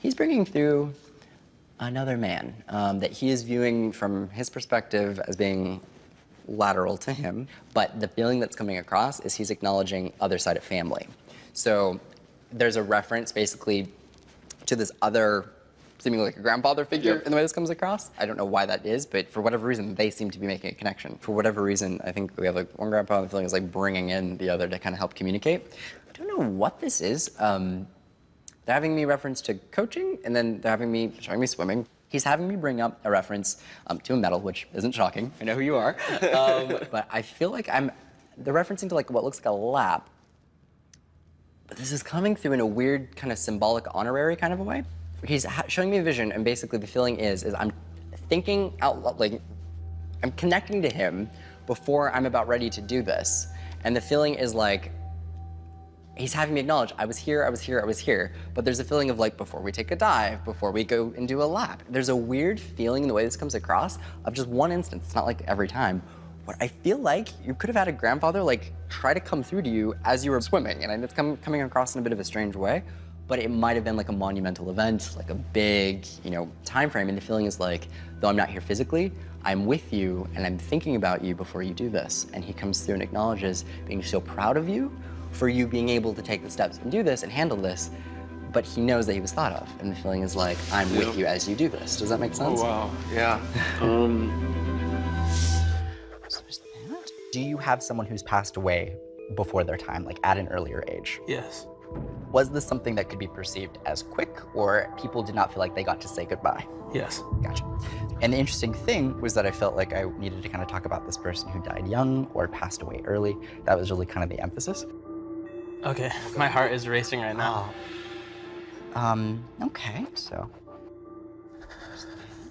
He's bringing through another man that he is viewing from his perspective as being lateral to him, but the feeling that's coming across is he's acknowledging other side of family. So there's a reference basically to this other, seemingly like a grandfather figure in the way this comes across. I don't know why that is, but for whatever reason, they seem to be making a connection. For whatever reason, I think we have like one grandpa, and the feeling is like bringing in the other to kind of help communicate. I don't know what this is. They're having me reference to coaching, and then they're showing me swimming. He's having me bring up a reference to a medal, which isn't shocking. I know who you are. But I feel like they're referencing to like what looks like a lap. But this is coming through in a weird kind of symbolic honorary kind of a way. He's showing me a vision, and basically the feeling is I'm thinking out loud, like I'm connecting to him before I'm about ready to do this. And the feeling is like, he's having me acknowledge, I was here, I was here, I was here. But there's a feeling of like, before we take a dive, before we go and do a lap. There's a weird feeling in the way this comes across of just one instance. It's not like every time. But I feel like you could have had a grandfather like try to come through to you as you were swimming. And it's coming across in a bit of a strange way, but it might have been like a monumental event, like a big, time frame. And the feeling is like, though I'm not here physically, I'm with you and I'm thinking about you before you do this. And he comes through and acknowledges being so proud of you for you being able to take the steps and do this and handle this, but he knows that he was thought of. And the feeling is like, I'm with you as you do this. Does that make sense? Oh, wow, yeah. So there's that. Do you have someone who's passed away before their time, like at an earlier age? Yes. Was this something that could be perceived as quick, or people did not feel like they got to say goodbye? Yes. Gotcha. And the interesting thing was that I felt like I needed to kind of talk about this person who died young or passed away early. That was really kind of the emphasis. Okay, my heart is racing right now. Okay, so.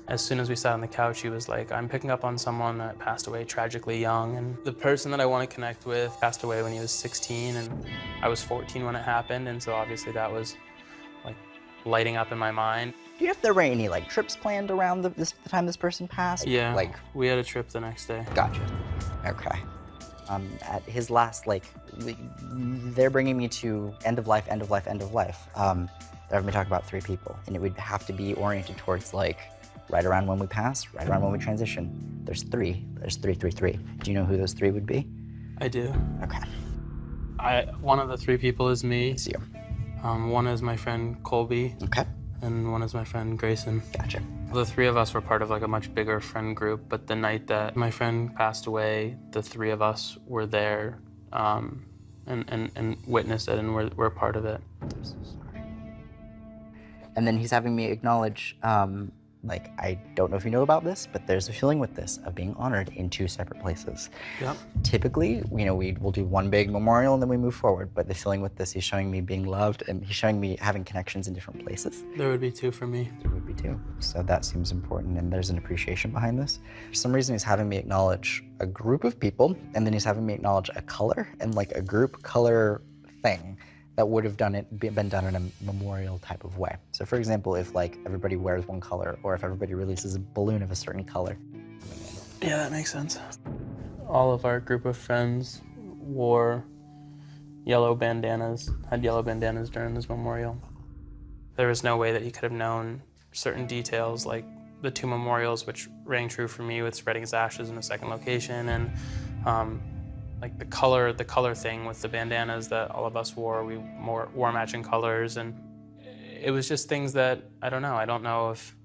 As soon as we sat on the couch, he was like, I'm picking up on someone that passed away tragically young, and the person that I want to connect with passed away when he was 16, and I was 14 when it happened, and so obviously that was like lighting up in my mind. Do you know if there were any like trips planned around the time this person passed? Yeah, like we had a trip the next day. Gotcha. Okay. At his last, like, they're bringing me to end of life, end of life, end of life. They're having me talk about 3 people, and it would have to be oriented towards like right around when we pass, right around when we transition. There's 3. There's 3, 3, 3. Do you know who those 3 would be? I do. Okay. One of the 3 people is me. It's you. One is my friend Colby. Okay. And one is my friend Grayson. Gotcha. The 3 of us were part of like a much bigger friend group, but the night that my friend passed away, the 3 of us were there and witnessed it, and we're part of it. I'm so sorry. And then he's having me acknowledge, like, I don't know if you know about this, but there's a feeling with this of being honored in 2 separate places. Yep. Typically, we'll do one big memorial and then we move forward, but the feeling with this, he's showing me being loved and he's showing me having connections in different places. There would be 2 for me. There would be 2. So that seems important, and there's an appreciation behind this. For some reason, he's having me acknowledge a group of people, and then he's having me acknowledge a color and like a group color thing that would have been done in a memorial type of way. So for example, if like everybody wears one color, or if everybody releases a balloon of a certain color. Yeah, that makes sense. All of our group of friends wore yellow bandanas, had yellow bandanas during this memorial. There was no way that he could have known certain details, like the 2 memorials, which rang true for me with spreading his ashes in a second location, and like the color thing with the bandanas that all of us wore. We wore matching colors, and it was just things that, I don't know if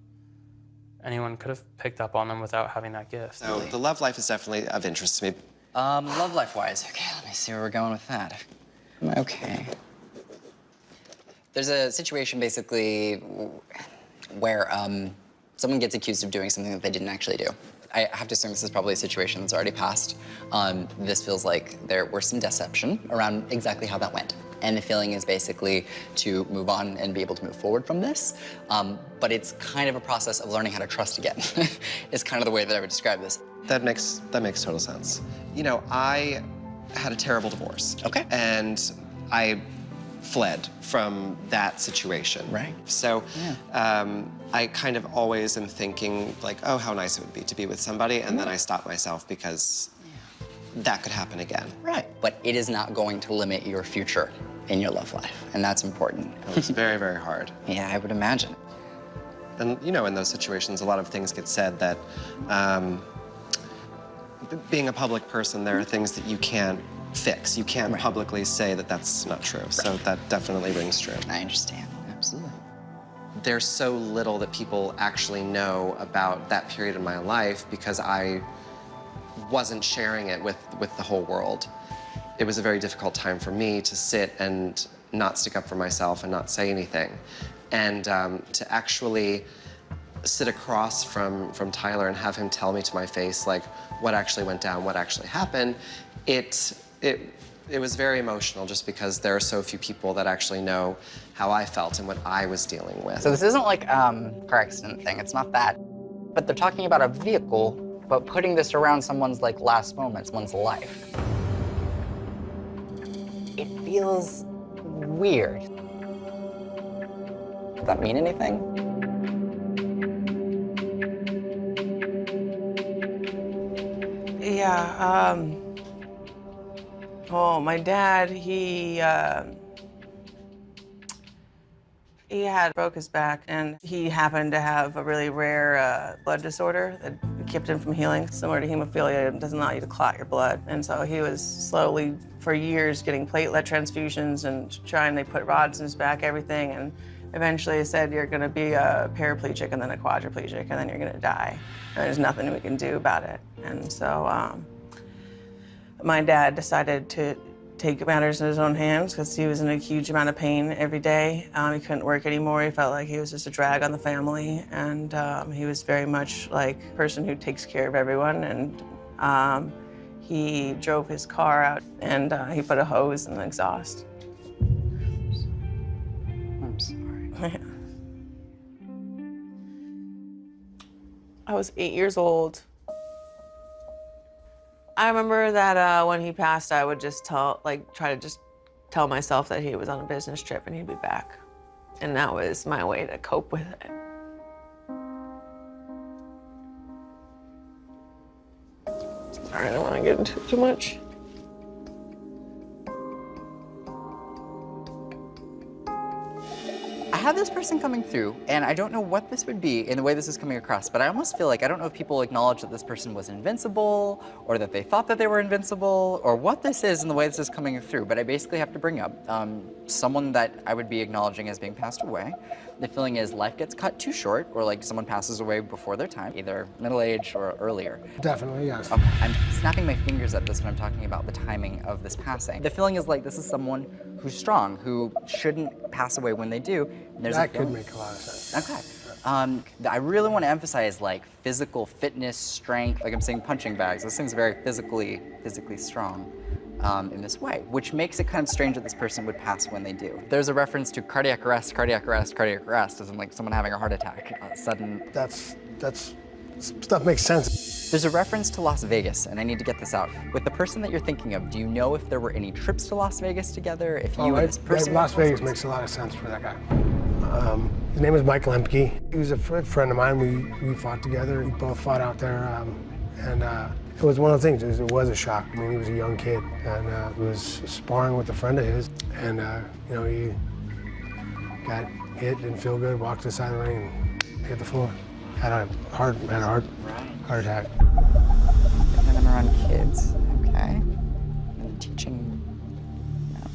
anyone could have picked up on them without having that gift. So the love life is definitely of interest to me. Love life-wise, okay, let me see where we're going with that. Okay. There's a situation basically where someone gets accused of doing something that they didn't actually do. I have to assume this is probably a situation that's already passed. This feels like there were some deception around exactly how that went. And the feeling is basically to move on and be able to move forward from this. But it's kind of a process of learning how to trust again. It's kind of the way that I would describe this. That makes total sense. I had a terrible divorce. Okay. And I fled from that situation. Right. So I kind of always am thinking like, oh, how nice it would be to be with somebody, and then I stop myself because that could happen again. Right. But it is not going to limit your future in your love life, and that's important. It was very, very hard. Yeah, I would imagine. And, you know, in those situations, a lot of things get said that being a public person, there are things that you can't fix. You can't publicly say that that's not true. So that definitely rings true. I understand, absolutely. There's so little that people actually know about that period in my life because I wasn't sharing it with the whole world. It was a very difficult time for me to sit and not stick up for myself and not say anything. And to actually sit across from Tyler and have him tell me to my face, like, what actually went down, what actually happened, it was very emotional just because there are so few people that actually know how I felt and what I was dealing with. So this isn't like car accident thing, it's not that. But they're talking about a vehicle, but putting this around someone's like last moments, one's life. It feels weird. Does that mean anything? Yeah, well, my dad, he had broke his back, and he happened to have a really rare blood disorder that kept him from healing, similar to hemophilia. It doesn't allow you to clot your blood. And so he was slowly, for years, getting platelet transfusions and they put rods in his back, everything, and eventually they said, you're gonna be a paraplegic and then a quadriplegic, and then you're gonna die. And there's nothing we can do about it. And so my dad decided to take matters in his own hands because he was in a huge amount of pain every day. He couldn't work anymore. He felt like he was just a drag on the family. And he was very much like a person who takes care of everyone. And he drove his car out and he put a hose in the exhaust. I'm sorry. I was 8 years old. I remember that when he passed, I would just try to just tell myself that he was on a business trip and he'd be back. And that was my way to cope with it. Sorry, I don't want to get into it too much. I have this person coming through, and I don't know what this would be in the way this is coming across, but I almost feel like I don't know if people acknowledge that this person was invincible, or that they thought that they were invincible, or what this is in the way this is coming through, but I basically have to bring up someone that I would be acknowledging as being passed away. The feeling is life gets cut too short, or like someone passes away before their time, either middle age or earlier. Definitely, yes. Okay, I'm snapping my fingers at this when I'm talking about the timing of this passing. The feeling is like this is someone who's strong, who shouldn't pass away when they do. And there's That could make a lot of sense. Okay. I really want to emphasize like physical fitness, strength. Like I'm saying, punching bags. This thing's very physically strong in this way, which makes it kind of strange that this person would pass when they do. There's a reference to cardiac arrest, as in like someone having a heart attack, sudden. That's stuff makes sense. There's a reference to Las Vegas, and I need to get this out. With the person that you're thinking of, do you know if there were any trips to Las Vegas together? If you and this person Las Vegas makes a lot of sense for that guy. His name is Mike Lemke. He was a friend of mine. We fought together. We both fought out there, and it was one of the things. It was a shock. I mean, he was a young kid, and he was sparring with a friend of his, and you know, he got hit, didn't feel good, walked to the side of the ring, and hit the floor. Had a heart attack. And then around kids, okay. And teaching. No.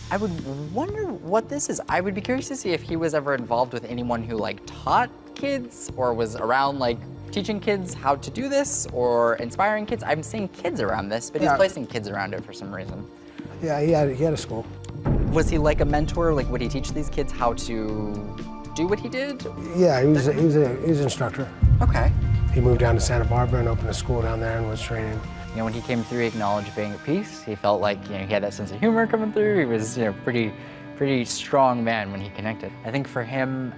I would wonder what this is. I would be curious to see if he was ever involved with anyone who like taught kids or was around like teaching kids how to do this or inspiring kids. I'm seeing kids around this, but he's placing kids around it for some reason. Yeah, he had a school. Was he like a mentor? Like would he teach these kids how to do what he did? Yeah, he was an instructor. Okay. He moved down to Santa Barbara and opened a school down there and was training. You know, when he came through, he acknowledged being at peace. He felt like, you know, he had that sense of humor coming through. He was, you know, pretty strong man when he connected. I think for him,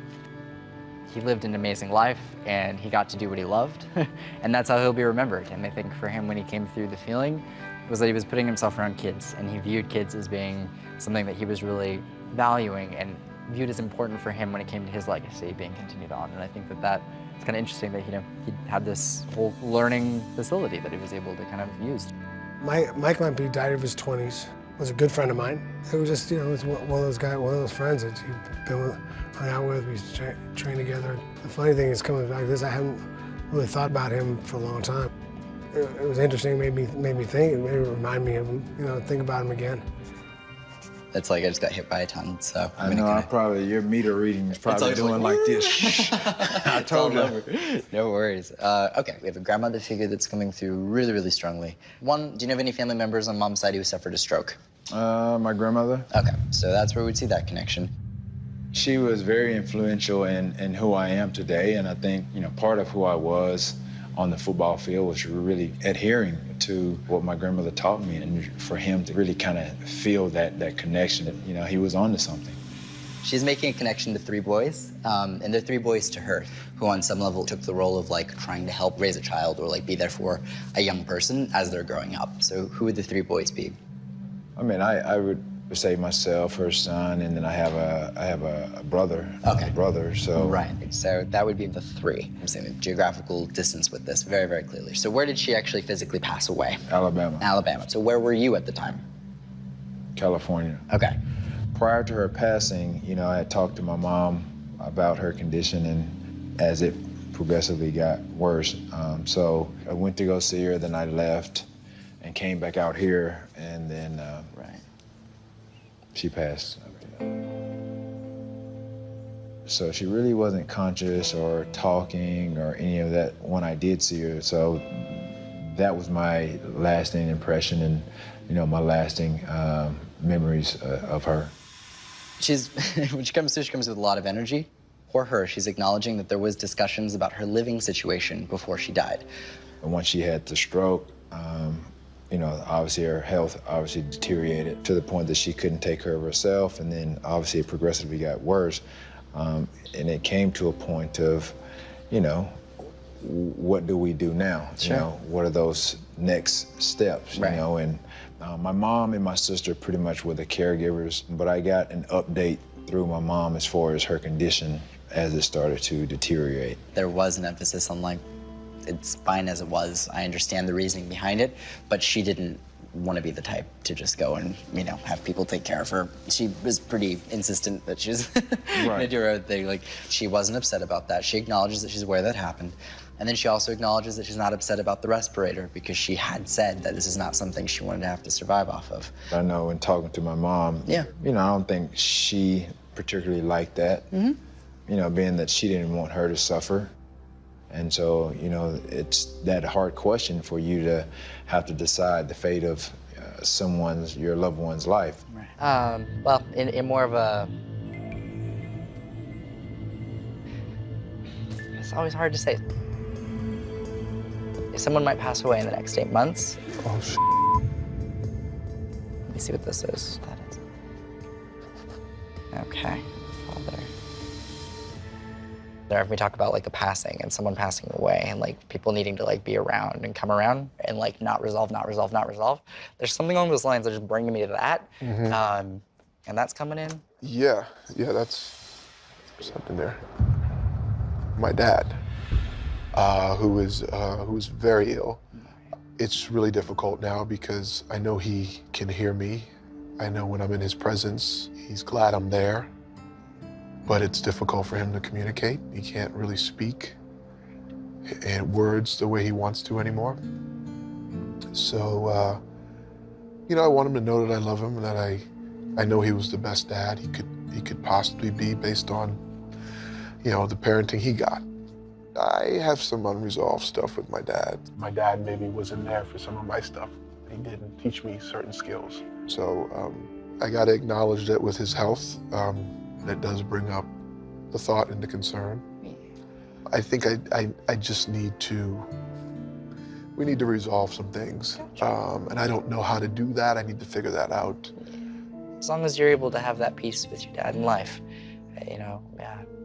he lived an amazing life and he got to do what he loved. And that's how he'll be remembered. And I think for him, when he came through, the feeling was that he was putting himself around kids and he viewed kids as being something that he was really valuing and viewed as important for him when it came to his legacy being continued on. And I think that it's kind of interesting that, you know, he had this whole learning facility that he was able to kind of use. Mike Lemke died of his 20s. was a good friend of mine. It was just, you know, it was one of those guys, one of those friends that you've been with, hung out with, we used to train together. The funny thing is coming back to this, I haven't really thought about him for a long time. It was interesting, made me think, it made me remind me of him, you know, think about him again. It's like I just got hit by a ton, so I know, I probably, your meter reading is probably doing like this. I told you. No worries. Okay, we have a grandmother figure that's coming through really, really strongly. One, do you know of any family members on mom's side who suffered a stroke? My grandmother. Okay, so that's where we'd see that connection. She was very influential in who I am today, and I think, you know, part of who I was on the football field was really adhering to what my grandmother taught me, and for him to really kind of feel that connection that, you know, he was onto something. She's making a connection to 3 boys, and they're 3 boys to her, who on some level took the role of like trying to help raise a child or like be there for a young person as they're growing up. So who would the 3 boys be? I mean, I would say myself, her son, and then I have a brother. Okay. A brother, so. Right, so that would be the 3. I'm saying the geographical distance with this very, very clearly. So where did she actually physically pass away? Alabama. Alabama. So where were you at the time? California. Okay. Prior to her passing, you know, I had talked to my mom about her condition, and as it progressively got worse. So I went to go see her, then I left and came back out here, and then Right. she passed. So she really wasn't conscious or talking or any of that when I did see her. So that was my lasting impression and, you know, my lasting memories of her. When she comes through, she comes with a lot of energy. For her, she's acknowledging that there was discussions about her living situation before she died. And once she had the stroke, you know, obviously her health obviously deteriorated to the point that she couldn't take care of herself, and then obviously it progressively got worse. And it came to a point of, you know, what do we do now? Sure. You know, what are those next steps, you Right. know? And my mom and my sister pretty much were the caregivers, but I got an update through my mom as far as her condition as it started to deteriorate. There was an emphasis on like, it's fine as it was. I understand the reasoning behind it, but she didn't want to be the type to just go and, you know, have people take care of her. She was pretty insistent that she was gonna do her own thing. Like, she wasn't upset about that. She acknowledges that she's aware that happened. And then she also acknowledges that she's not upset about the respirator because she had said that this is not something she wanted to have to survive off of. I know in talking to my mom, Yeah. you know, I don't think she particularly liked that. Mm-hmm. You know, being that she didn't want her to suffer. And so, you know, it's that hard question for you to have to decide the fate of your loved one's life. Well, in more of a, it's always hard to say. Someone might pass away in the next 8 months. Oh, sh**. Let me see what this is. That is. Okay, father. Whenever we talk about like a passing and someone passing away and like people needing to like be around and come around and like not resolve, there's something along those lines that just bringing me to that. And that's coming in. Yeah, that's something there. My dad, who was very ill. It's really difficult now because I know he can hear me. I know when I'm in his presence, he's glad I'm there. But it's difficult for him to communicate. He can't really speak in words the way he wants to anymore. So, you know, I want him to know that I love him and that I know he was the best dad he could possibly be based on, you know, the parenting he got. I have some unresolved stuff with my dad. My dad maybe wasn't there for some of my stuff. He didn't teach me certain skills. So I gotta acknowledge that with his health, that does bring up the thought and the concern. I think I just need to, we need to resolve some things. And I don't know how to do that. I need to figure that out. As long as you're able to have that peace with your dad in life, you know,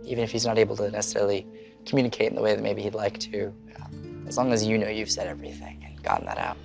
even if he's not able to necessarily communicate in the way that maybe he'd like to, as long as you know you've said everything and gotten that out.